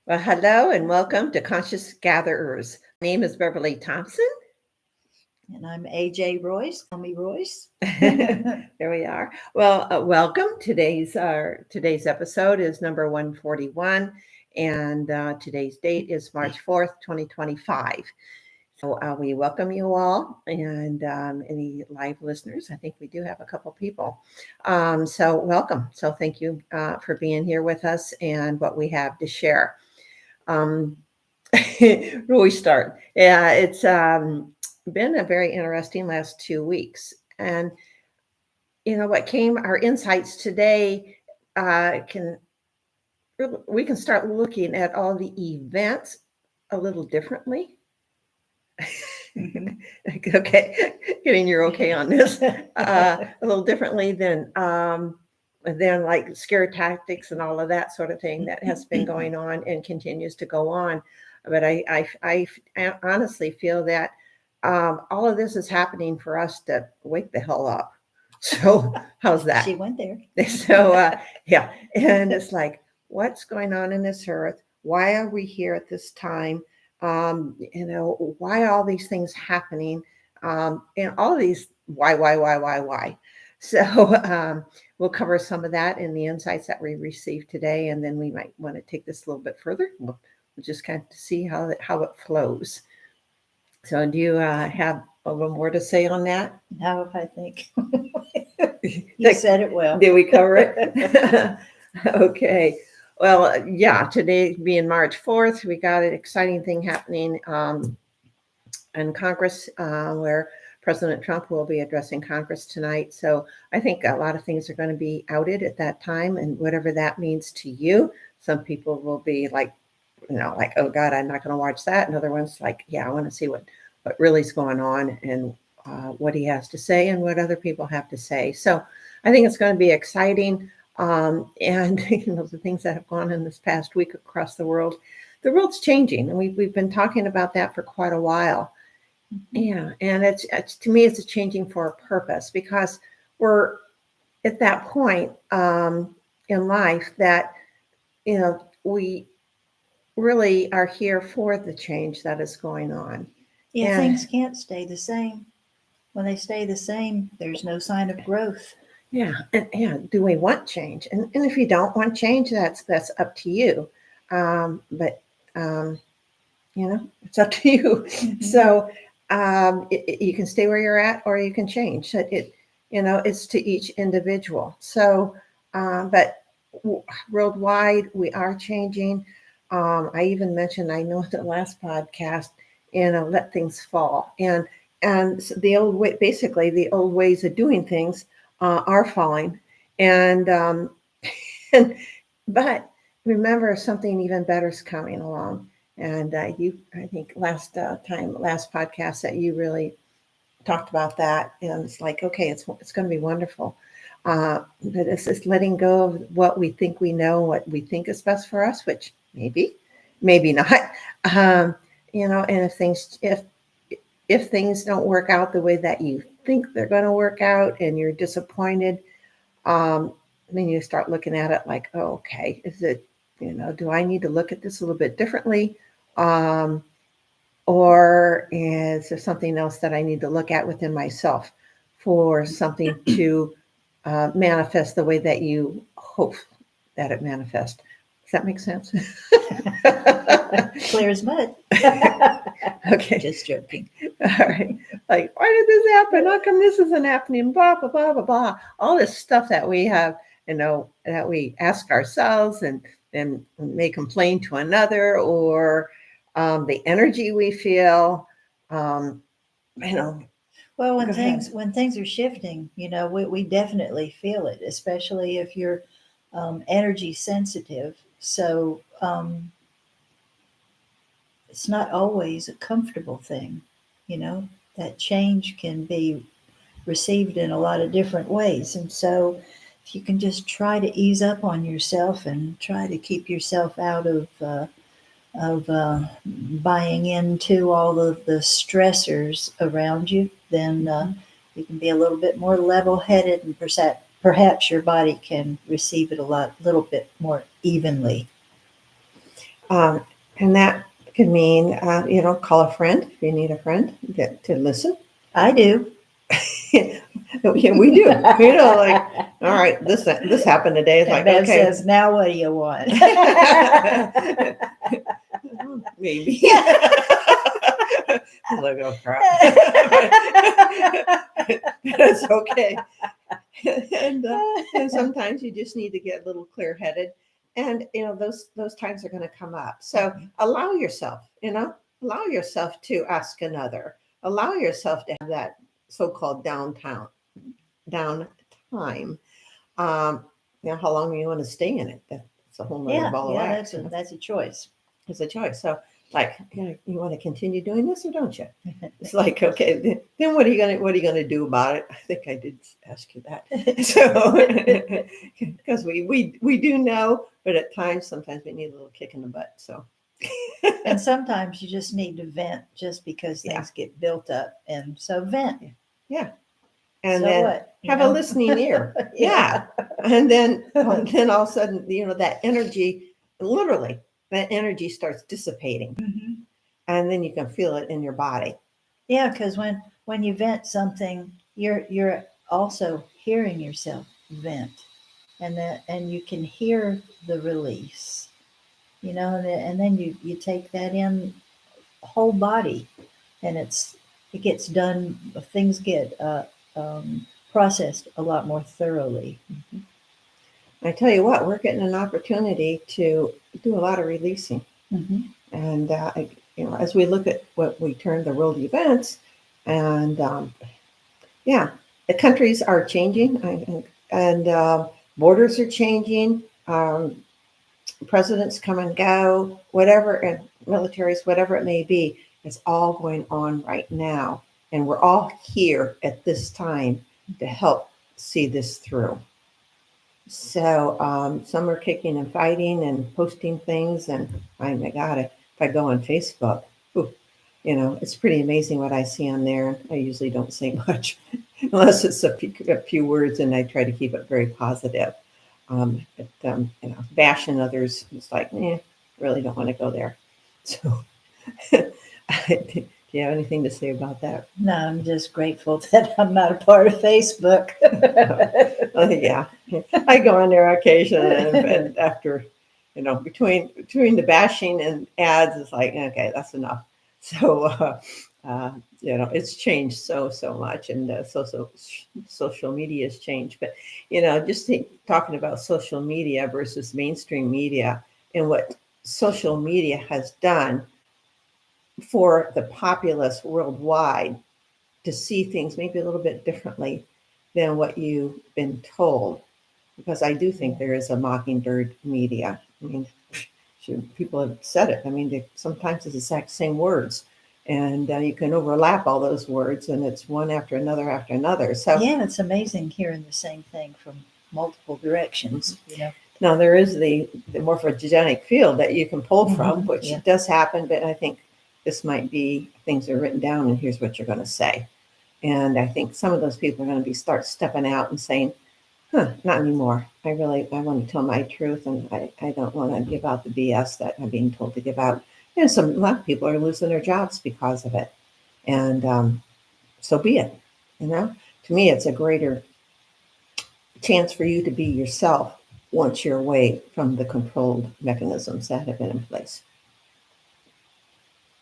Well, hello and welcome to Conscious Gatherers. My name is Beverly Thompson. And I'm AJ Royce. Call me Royce. There we are. Well, welcome. Today's episode is number 141, and today's date is March 4th, 2025. So we welcome you all, and any live listeners. I think we do have a couple people. So welcome. So thank you for being here with us and what we have to share. Where we start? Yeah, it's been a very interesting last 2 weeks, and our insights today can we can start looking at all the events a little differently. Okay, getting your okay on this a little differently than like scare tactics and all of that sort of thing that has been going on and continues to go on. But I honestly feel that all of this is happening for us to wake the hell up. So how's that? She went there. So yeah, and it's like, what's going on in this earth? Why are we here at this time? Why are all these things happening? And all of these why. So we'll cover some of that in the insights that we received today, and then we might want to take this a little bit further. We'll just kind of see how it flows. So do you have a little more to say on that? No, I think you said it well. Did we cover it? Okay. Well, yeah, today being March 4th, we got an exciting thing happening in Congress where President Trump will be addressing Congress tonight. So I think a lot of things are going to be outed at that time, and whatever that means to you. Some people will be like, oh God, I'm not going to watch that. And other ones like, yeah, I want to see what really is going on and what he has to say and what other people have to say. So I think it's going to be exciting. And the things that have gone in this past week across the world's changing, and we've been talking about that for quite a while. Yeah, and it's to me, it's changing for a purpose, because we're at that point in life that we really are here for the change that is going on. Yeah, things can't stay the same. When they stay the same, there's no sign of growth. Yeah, and do we want change? And if you don't want change, that's up to you. But it's up to you. Mm-hmm. So you can stay where you're at, or you can change. It's to each individual. So, but worldwide, we are changing. I even mentioned, I know in the last podcast, let things fall, and the old way, basically the old ways of doing things are falling, and but remember, something even better is coming along. And I think last podcast that you really talked about that, and it's like, okay, it's going to be wonderful. But it's just letting go of what we think we know, what we think is best for us, which maybe not. And if things don't work out the way that you think they're going to work out, and you're disappointed, then you start looking at it like, oh, okay, is it, do I need to look at this a little bit differently? Or is there something else that I need to look at within myself for something to manifest the way that you hope that it manifests? Does that make sense? Clear as mud. Okay. Just joking. All right. Like, why did this happen? How come this isn't happening? Blah, blah, blah, blah, blah. All this stuff that we have, that we ask ourselves and may complain to another, or the energy we feel, Well, when things are shifting, we definitely feel it, especially if you're energy sensitive. So it's not always a comfortable thing. That change can be received in a lot of different ways. And so if you can just try to ease up on yourself and try to keep yourself out of buying into all of the stressors around you, then you can be a little bit more level-headed, and perhaps your body can receive it a little bit more evenly. Um, and that could mean, call a friend if you need a friend to listen. I do. Yeah, we do. Like, all right, this happened today. It's And like, Bev okay, says, now what do you want? maybe. I was like, oh crap. That's okay. And sometimes you just need to get a little clear-headed, and those times are going to come up. So allow yourself, allow yourself to ask another. Allow yourself to have that so-called down time. Um, how long do you want to stay in it? That's a whole nother ball of Yeah, wax. that's a choice. It's a choice. So, like, you want to continue doing this or don't you? It's like, okay, then what are you gonna do about it? I think I did ask you that. So, because we do know, but at times, sometimes we need a little kick in the butt. So, And sometimes you just need to vent just because things get built up. And so vent. yeah. And So then what? have a listening ear. Yeah. And then all of a sudden, that energy, literally, that energy starts dissipating. Mhm. And then you can feel it in your body. Yeah, because when you vent something, you're also hearing yourself vent, and you can hear the release, and then you take that in whole body, and it gets done. Things get processed a lot more thoroughly. I tell you what, we're getting an opportunity to do a lot of releasing. Mm-hmm. And, as we look at what we term the world events, and yeah, the countries are changing, and borders are changing. Presidents come and go, whatever, and militaries, whatever it may be, it's all going on right now. And we're all here at this time to help see this through. So some are kicking and fighting and posting things. And oh my God, if I go on Facebook, whew, it's pretty amazing what I see on there. I usually don't say much unless it's a few words, and I try to keep it very positive. Bashing others is like, really don't want to go there. So, do you have anything to say about that? No, I'm just grateful that I'm not a part of Facebook. Yeah, I go on there occasionally, and after, between the bashing and ads, it's like, okay, that's enough. So, it's changed so much, and social media has changed. But just talking about social media versus mainstream media, and what social media has done for the populace worldwide to see things maybe a little bit differently than what you've been told. Because I do think there is a mockingbird media. I mean, people have said it. I mean, sometimes it's the exact same words, and you can overlap all those words, and it's one after another after another. So yeah, it's amazing hearing the same thing from multiple directions. Now there is the morphogenic field that you can pull from, which does happen, but I think this might be things are written down, and here's what you're going to say. And I think some of those people are going to start stepping out and saying, not anymore. I want to tell my truth, and I don't want to give out the BS that I'm being told to give out. And a lot of people are losing their jobs because of it. And so be it. To me, it's a greater chance for you to be yourself once you're away from the controlled mechanisms that have been in place.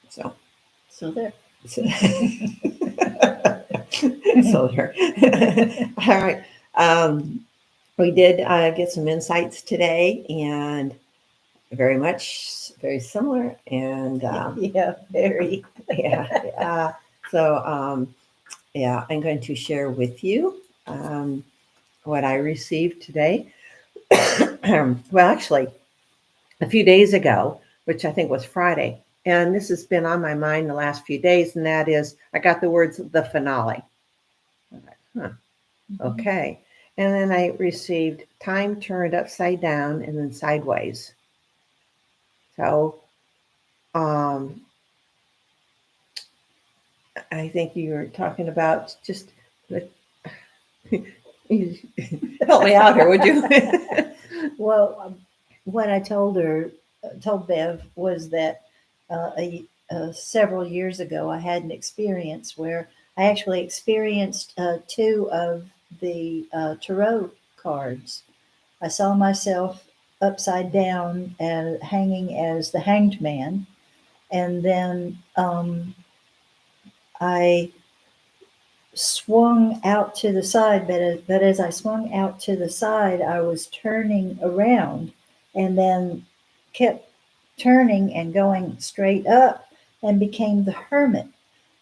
So there. So there. All right. We did get some insights today, and very similar. And yeah, very. yeah. So I'm going to share with you what I received today. Well, actually, a few days ago, which I think was Friday, and this has been on my mind the last few days, and that is I got the words the finale. Okay. And then I received time turned upside down and then sideways. So I think you were talking about just help me out here, would you? Well, what I told her told Bev was that several years ago I had an experience where I actually experienced two of the tarot cards. I saw myself upside down and hanging as the Hanged Man, and then I swung out to the side, but as I swung out to the side, I was turning around and then kept turning and going straight up and became the hermit.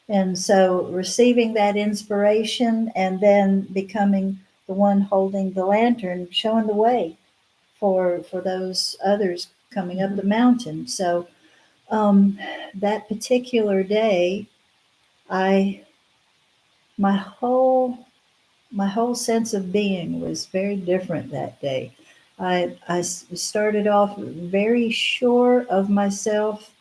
And so receiving that inspiration and then becoming the one holding the lantern, showing the way for those others coming up the mountain. So um, that particular day, I my whole sense of being was very different that day. I started off very sure of myself.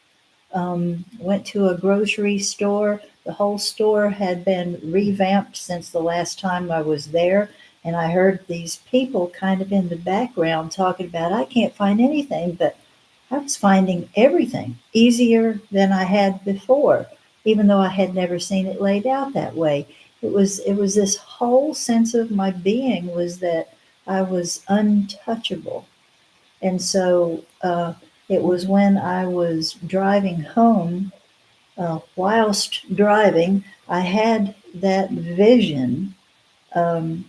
Went to a grocery store. The whole store had been revamped since the last time I was there. And I heard these people kind of in the background talking about, I can't find anything, but I was finding everything easier than I had before, even though I had never seen it laid out that way. It was this whole sense of my being was that I was untouchable. And so it was when I was driving home, whilst driving, I had that vision. Um,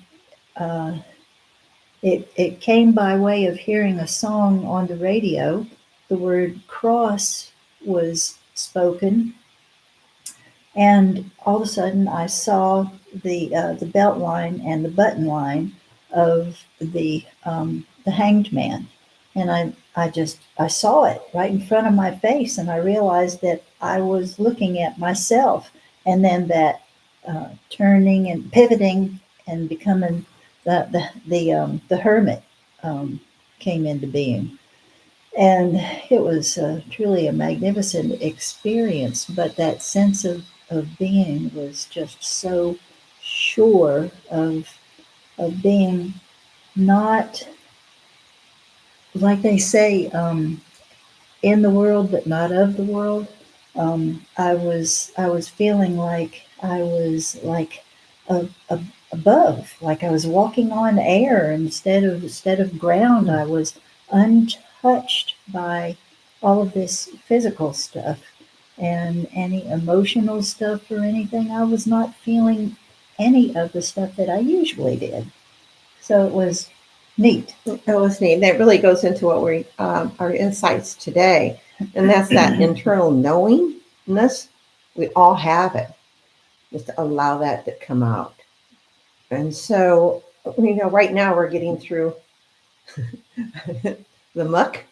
uh, it came by way of hearing a song on the radio. The word cross was spoken, and all of a sudden I saw the belt line and the button line of the Hanged Man, and I saw it right in front of my face, and I realized that I was looking at myself, and then that turning and pivoting and becoming the hermit came into being. And it was truly a magnificent experience, but that sense of being was just so sure of being not, like they say, in the world but not of the world. I was feeling like I was like above, like I was walking on air instead of ground. I was untouched by all of this physical stuff and any emotional stuff or anything. I was not feeling any of the stuff that I usually did. So it was neat. That was neat. That really goes into what we our insights today, and that's that internal knowingness. We all have it. Just to allow that to come out. And so, right now we're getting through the muck.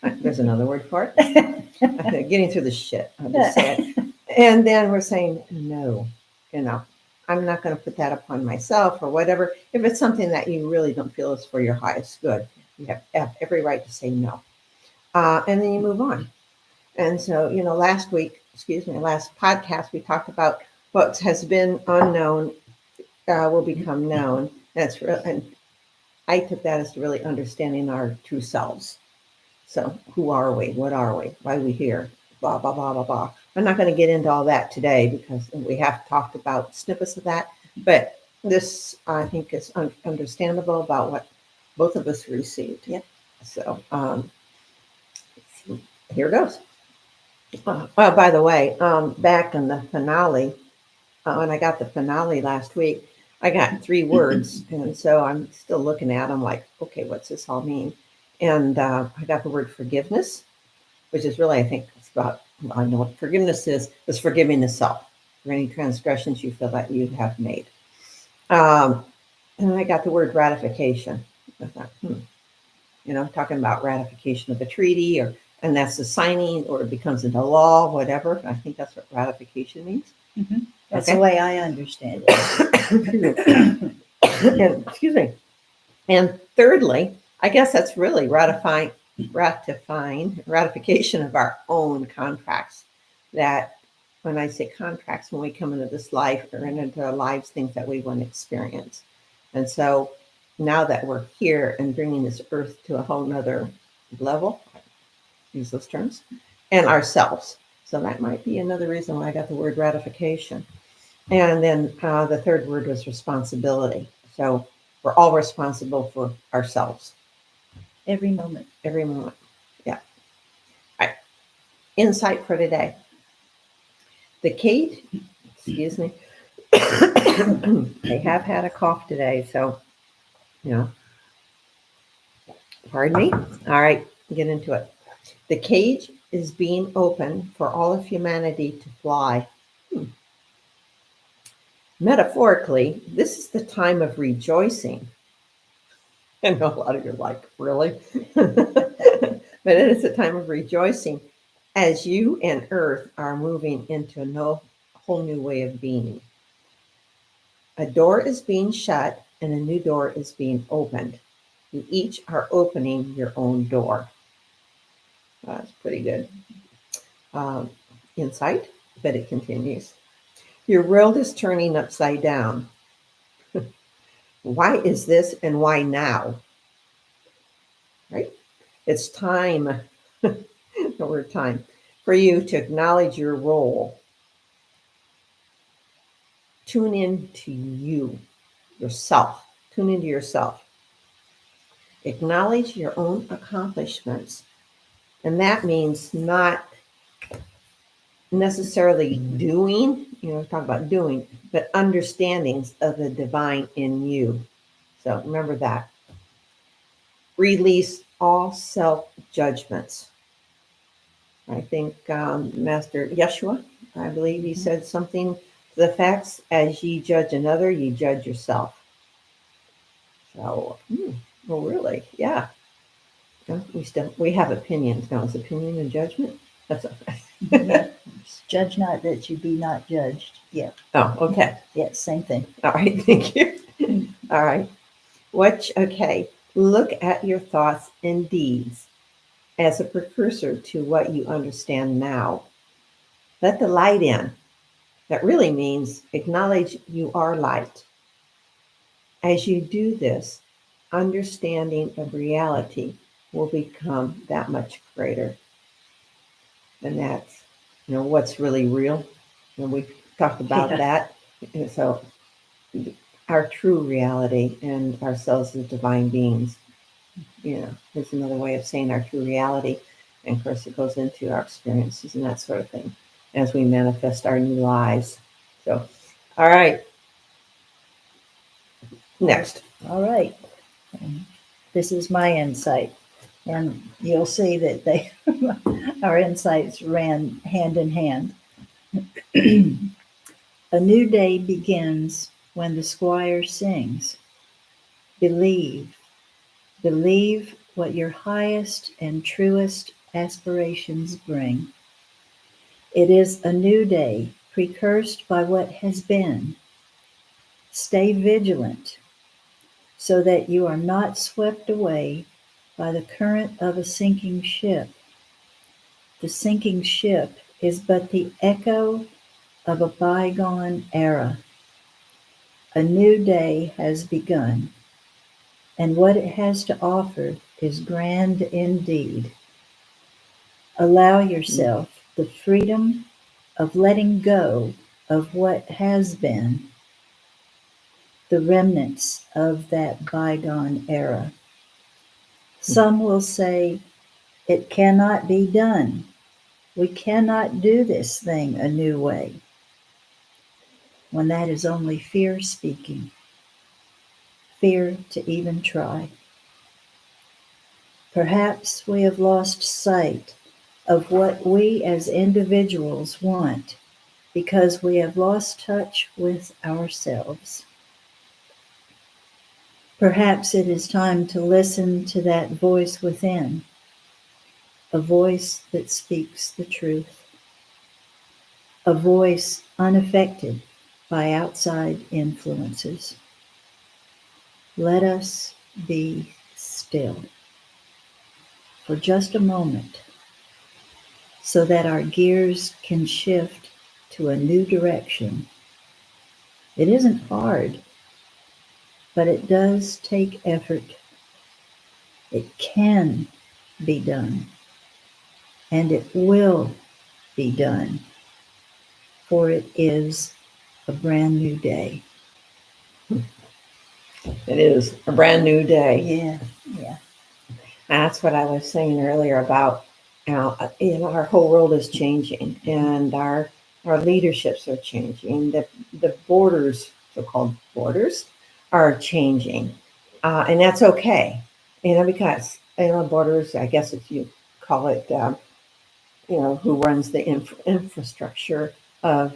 There's another word for it. Getting through the shit. I'll just say it. And then we're saying no. I'm not going to put that upon myself or whatever. If it's something that you really don't feel is for your highest good, you have every right to say no. And then you move on. And so, last podcast, we talked about what has been unknown will become known. And I took that as really understanding our true selves. So, who are we? What are we? Why are we here? Blah, blah, blah, blah, blah. I'm not going to get into all that today because we have talked about snippets of that. But this, I think, is understandable about what both of us received. Yep. So, here goes. By the way, back in the finale, when I got the finale last week, I got 3 words. And so I'm still looking at them like, okay, what's this all mean? And I got the word forgiveness, which is really, I think, it's about, I know what forgiveness is forgiving the self for any transgressions you feel that you have made. And I got the word ratification. I thought, talking about ratification of a treaty, and that's the signing, or it becomes into law, whatever. I think that's what ratification means. Mm-hmm. That's Okay. the way I understand it. Excuse me. And thirdly, I guess that's really ratification of our own contracts. That when I say contracts, when we come into this life or into our lives, things that we want to experience. And so now that we're here and bringing this earth to a whole nother level, use those terms, and ourselves. So that might be another reason why I got the word ratification. And then the third word was responsibility. So we're all responsible for ourselves Every moment. every moment. Yeah. All right. Insight for today. The cage, excuse me, I have had a cough today, so, pardon me. All right, get into it. The cage is being opened for all of humanity to fly. Metaphorically, this is the time of rejoicing. I know a lot of you are like, really? But it is a time of rejoicing as you and Earth are moving into a whole new way of being. A door is being shut and a new door is being opened. You each are opening your own door. That's pretty good um, insight, but it continues. Your world is turning upside down. Why is this and why now? Right? It's time, the word time, for you to acknowledge your role. Tune in to you, yourself. Tune into yourself. Acknowledge your own accomplishments. And that means not necessarily doing, talk about doing, but understandings of the divine in you. So remember that. Release all self judgments. I think Master Yeshua, I believe he said something to the facts as ye judge another, ye judge yourself. So, well, really, yeah. We have opinions now. Is opinion and judgment? That's okay. Judge not that you be not judged. Yeah. Oh, okay. Yeah, same thing. All right, thank you. All right. Okay. Look at your thoughts and deeds as a precursor to what you understand now. Let the light in. That really means acknowledge you are light. As you do this, understanding of reality will become that much greater. And that's, what's really real. And we talked about that. And so our true reality and ourselves as divine beings, is another way of saying our true reality. And of course, it goes into our experiences and that sort of thing as we manifest our new lives. So, all right. Next. All right. This is my insight. And you'll see that our insights ran hand in hand. A new day begins when the squire sings. Believe what your highest and truest aspirations bring. It is a new day, precursed by what has been. Stay vigilant so that you are not swept away by the current of a sinking ship. The sinking ship is but the echo of a bygone era. A new day has begun, and what it has to offer is grand indeed. Allow yourself the freedom of letting go of what has been, the remnants of that bygone era. Some will say, it cannot be done. We cannot do this thing a new way. When that is only fear speaking, fear to even try. Perhaps we have lost sight of what we as individuals want because we have lost touch with ourselves. Perhaps it is time to listen to that voice within, a voice that speaks the truth, a voice unaffected by outside influences. Let us be still for just a moment so that our gears can shift to a new direction. It isn't hard, but it does take effort. It can be done, and it will be done, for it is a brand new day. It is a brand new day. Yeah, yeah. That's what I was saying earlier about, our whole world is changing, and our leaderships are changing. The borders, so-called borders, are changing, and that's okay. Because borders. I guess if you call it, who runs the infrastructure of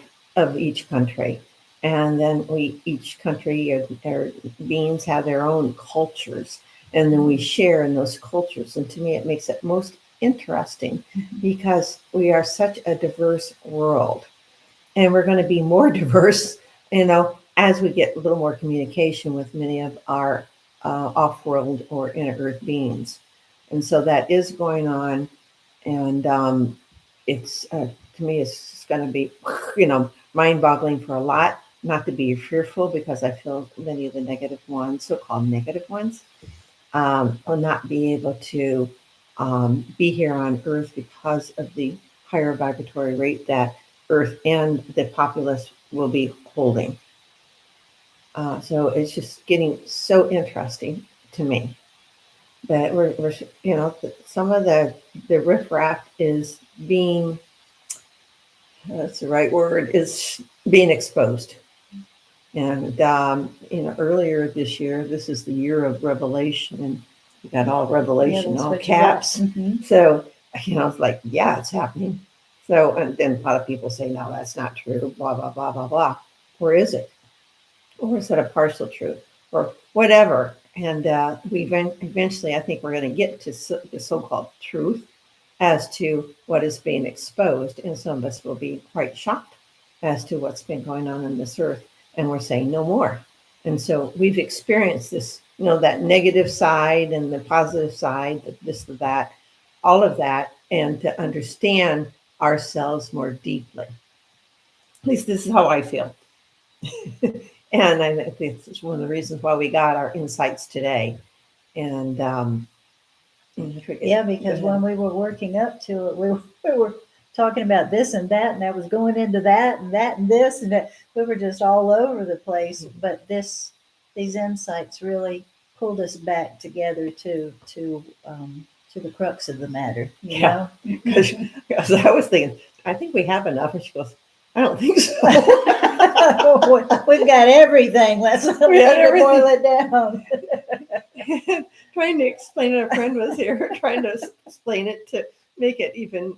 each country, and then each country or their beings have their own cultures, and then we share in those cultures. And to me, it makes it most interesting because we are such a diverse world, and we're going to be more diverse, as we get a little more communication with many of our off-world or inner Earth beings, and so that is going on. And it's to me, it's going to be, mind-boggling for a lot. Not to be fearful, because I feel many of the negative ones, so-called negative ones, will not be able to be here on Earth because of the higher vibratory rate that Earth and the populace will be holding. So it's just getting so interesting to me that we're some of the riffraff is being, that's the right word, is being exposed. And earlier this year, this is the year of revelation, and you got all revelation, that's all what you got. caps. Mhm. So it's like, yeah, it's happening. So, and then a lot of people say, no, that's not true, blah blah blah blah blah. Where is it? Or is it a partial truth, or whatever? And eventually, I think we're going to get to the so-called truth as to what is being exposed, and some of us will be quite shocked as to what's been going on this earth, and we're saying no more. And so we've experienced this, that negative side and the positive side, this, that, all of that, and to understand ourselves more deeply. At least this is how I feel. And I think it's one of the reasons why we got our insights today. And Yeah, because when we were working up to it, we were talking about this and that, and I was going into that and this, and that. We were just all over the place. But these insights really pulled us back together to the crux of the matter. You know, because I was thinking, I think we have enough, and she goes, I don't think so. We've got everything. Let's boil it down. Trying to explain it, a friend was here trying to explain it to make it even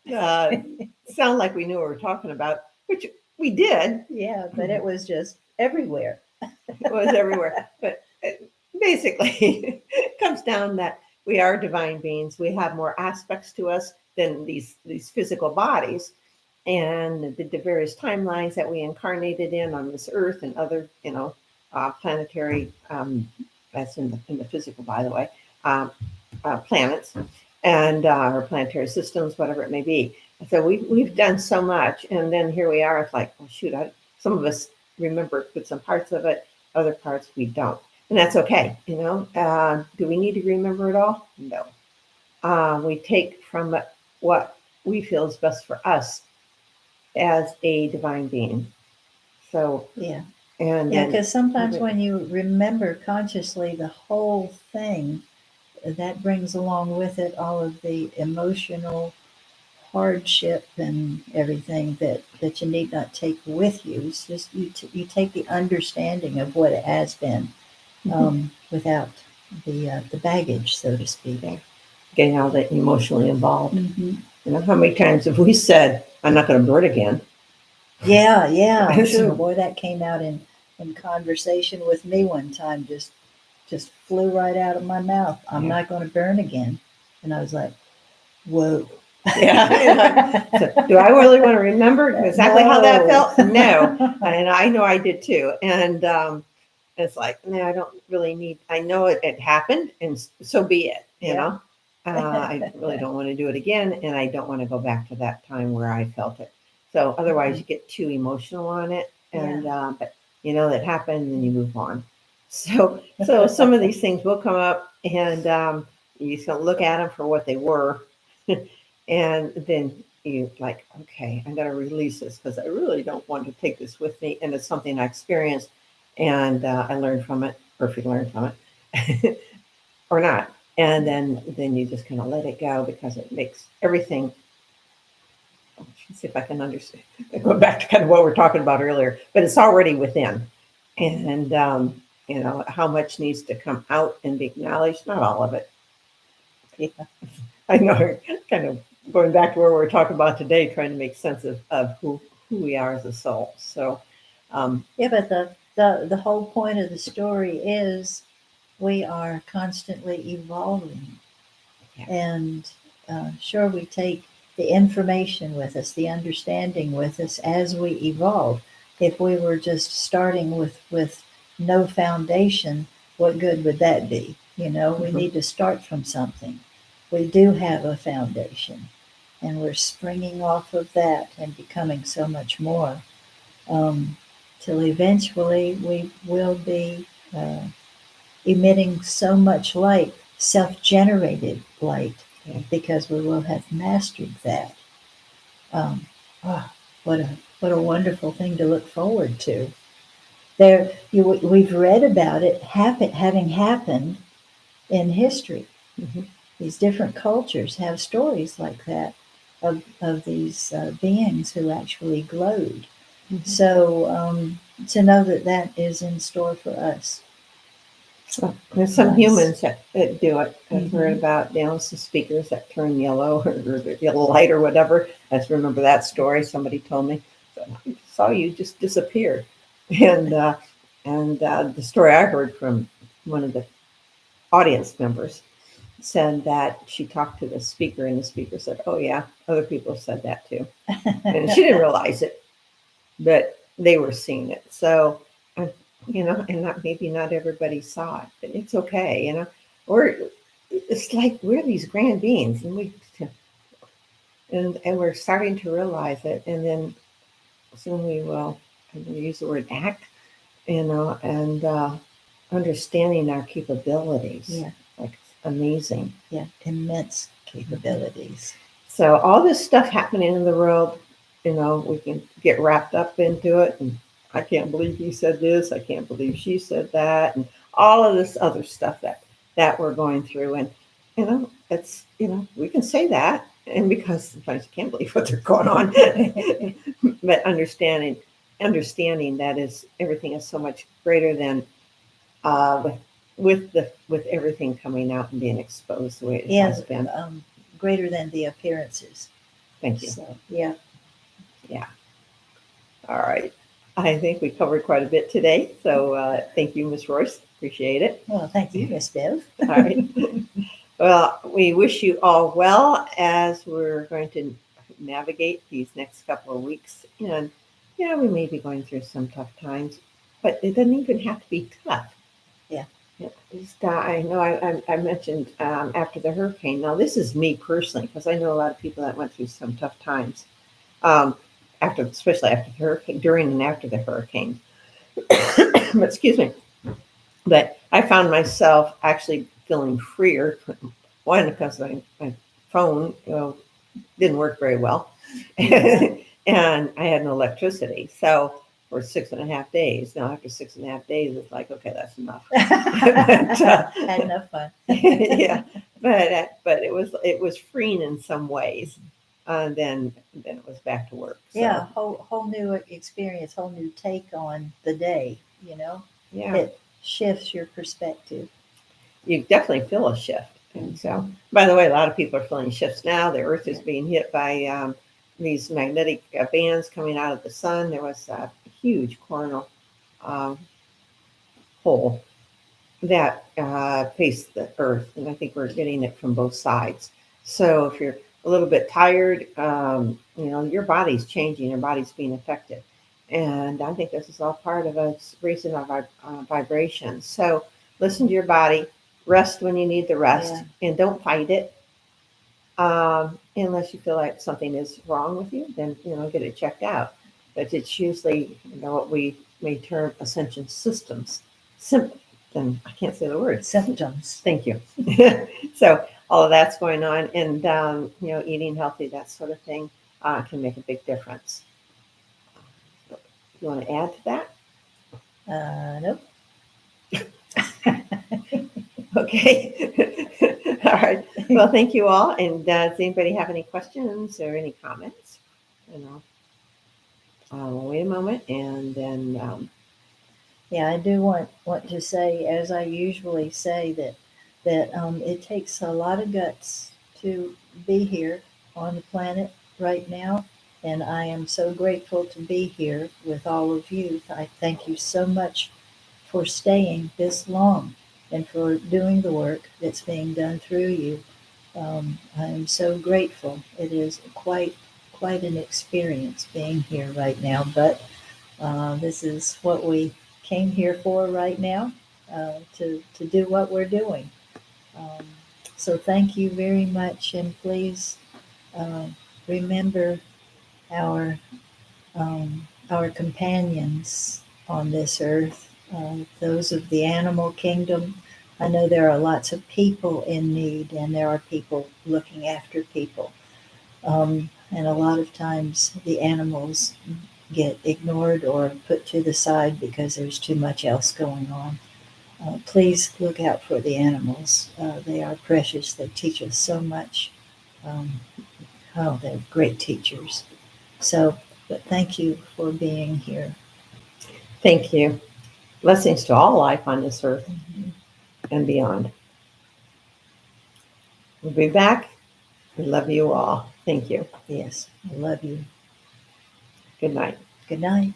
sound like we knew what we were talking about, which we did. Yeah, but it was just everywhere. It was everywhere. But basically, it comes down that we are divine beings. We have more aspects to us than these physical bodies, and the various timelines that we incarnated in on this earth and other, planetary, that's in the physical, by the way, planets and or planetary systems, whatever it may be. So we've done so much, and then here we are. It's like, oh shoot, some of us remember some parts of it, other parts we don't, and that's okay. Do we need to remember it all? No. We take from it what we feel is best for us as a divine being. So yeah, and because sometimes when you remember consciously the whole thing, that brings along with it all of the emotional hardship and everything that you need not take with you. It's just you take the understanding of what it has been, without the baggage, so to speak. Getting all that emotionally involved. How many times have we said, I'm not going to burn again? Yeah, I'm sure. Boy, that came out in conversation with me one time. Just flew right out of my mouth. I'm not going to burn again. And I was like, whoa. Yeah. So, do I really want to remember exactly how that felt? No. And I know I did too. And it's like, no, I don't really need, I know it happened, and so be it, you know. I really don't want to do it again, and I don't want to go back to that time where I felt it. So otherwise you get too emotional on it, and but that happened, and you move on. So some of these things will come up, and you just don't look at them for what they were. And then you like, okay, I'm going to release this because I really don't want to take this with me. And it's something I experienced and I learned from it, or if you learn from it or not. And then you just kind of let it go because it makes everything. Let's see if I can understand. Go back to kind of what we are talking about earlier, but it's already within. And, how much needs to come out and be acknowledged, not all of it. Yeah. I know, kind of going back to where we're talking about today, trying to make sense of who we are as a soul. So, Yeah, but the whole point of the story is we are constantly evolving. yeah. And sure, we take the information with us, the understanding with us as we evolve. If we were just starting with no foundation, what good would that be? We need to start from something. We do have a foundation, and we're springing off of that and becoming so much more, till eventually we will be emitting so much light, self-generated light, Yeah. because we will have mastered that. Um, oh, what a wonderful thing to look forward to. We've read about it having happened in history. Mm-hmm. These different cultures have stories like that of these beings who actually glowed. Mm-hmm. So to know that is in store for us. So there's some Nice. humans that do it. I've Mm-hmm. heard about some speakers that turn yellow or the yellow light or whatever. I just remember that story. Somebody told me, so I saw you just disappear. And the story I heard from one of the audience members said that she talked to the speaker, and the speaker said, "Oh yeah, other people said that too," and she didn't realize it, but they were seeing it. So, and not maybe not everybody saw it, but it's okay. It's like we're these grand beings, and we're starting to realize it, and then soon we will. I'm going to use the word act, and understanding our capabilities. Yeah. Like amazing. Yeah, immense capabilities. So all this stuff happening in the world, we can get wrapped up into it, and I can't believe he said this, I can't believe she said that, and all of this other stuff that we're going through, and it's we can say that, and because sometimes you can't believe what they're going on, but understanding that is everything is so much greater than with everything coming out and being exposed the way it has been. Greater than the appearances. Thank you. So, yeah. Yeah. All right. I think we covered quite a bit today. So thank you, Ms. Royce. Appreciate it. Well, thank you, Miss Bev. All right. Well, we wish you all well as we're going to navigate these next couple of weeks. And yeah, we may be going through some tough times, but it doesn't even have to be tough. Yeah. I know I mentioned after the hurricane. Now, this is me personally, because I know a lot of people that went through some tough times, especially after the hurricane, during and after the hurricane. But excuse me. But I found myself actually feeling freer. One, because my phone didn't work very well, Yeah. and I had no electricity. So for 6.5 days. Now, after 6.5 days, it's like, okay, that's enough. Had enough fun. Yeah, but it was freeing in some ways. Then it was back to work. So. Yeah, whole new experience, whole new take on the day. Yeah, it shifts your perspective. You definitely feel a shift. And so, by the way, a lot of people are feeling shifts now. The Earth is being hit by these magnetic bands coming out of the sun. There was a huge coronal hole that faced the Earth, and I think we're getting it from both sides. So if you're a little bit tired, your body's changing, your body's being affected. And I think this is all part of us raising our vibrations. So listen to your body, rest when you need the rest, and don't fight it. Unless you feel like something is wrong with you, then, get it checked out. But it's usually, what we may term ascension systems. Then I can't say the word. Symptoms. Thank you. So all of that's going on, and eating healthy, that sort of thing, can make a big difference. You want to add to that? Nope. Okay. All right. Well, thank you all. And does anybody have any questions or any comments? We'll wait a moment, and then Yeah, I do want to say, as I usually say, that it takes a lot of guts to be here on the planet right now, and I am so grateful to be here with all of you. I thank you so much for staying this long and for doing the work that's being done through you. I am so grateful. It is quite an experience being here right now, but this is what we came here for right now, to do what we're doing. Um, so thank you very much, and please uh, remember our our companions on this earth, those of the animal kingdom. I know there are lots of people in need, and there are people looking after people. And a lot of times the animals get ignored or put to the side because there's too much else going on. Please look out for the animals. They are precious. They teach us so much. Um, oh, they're great teachers. So, but thank you for being here. thank you. Blessings to all life on this earth and beyond. We'll be back. We love you all. Thank you. Yes, I love you. Good night. Good night.